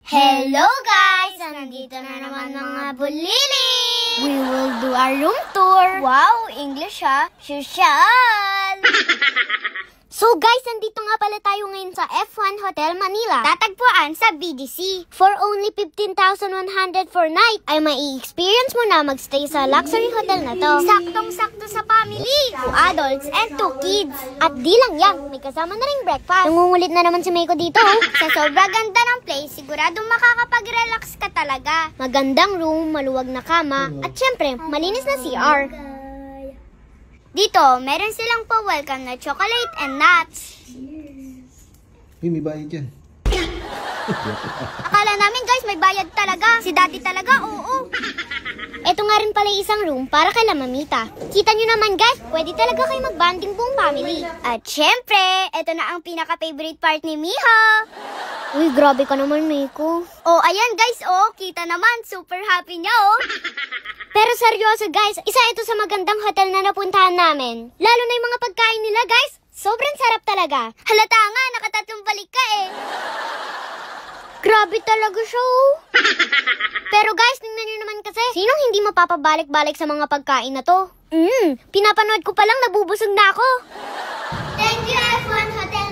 Hello guys! Nandito na naman mga bulili! We will do a room tour! Wow! English ha! Social! So guys, nandito nga pala tayo ngayon sa F1 Hotel Manila. Tatagpuan sa BDC. For only 15,100 for night, ay mai-experience mo na magstay sa luxury hotel na to. Saktong-sakto sa family, 2 adults and 2 kids. At di lang yan, may kasama na ring breakfast. Nangungulit na naman si Meiko dito. Sa sobrang ganda ng place, siguradong makakapag-relax ka talaga. Magandang room, maluwag na kama, at syempre, malinis na CR. Dito, meron silang pa-welcome na chocolate and nuts. Uy, may bayad dyan. Akala namin guys, may bayad talaga. Si daddy talaga, oo. Ito nga rin pala isang room para kay Mamita. Kita nyo naman guys, pwede talaga kayo mag-bonding buong family. At syempre, ito na ang pinaka-favorite part ni Miha. Uy, grabe ka naman, Meiko. Oh, ayan guys, oh, kita naman, super happy niya, oh. Pero seryoso guys, isa ito sa magandang hotel na napuntahan namin. Lalo na yung mga pagkain nila guys, sobrang sarap talaga. Halata nga, nakatatlong balik ka eh. Grabe talaga siya, oh. Pero guys, tingnan nyo naman kasi, sinong hindi mapapabalik-balik sa mga pagkain na to? Pinapanood ko palang nabubusog na ako. Thank you F1 Hotel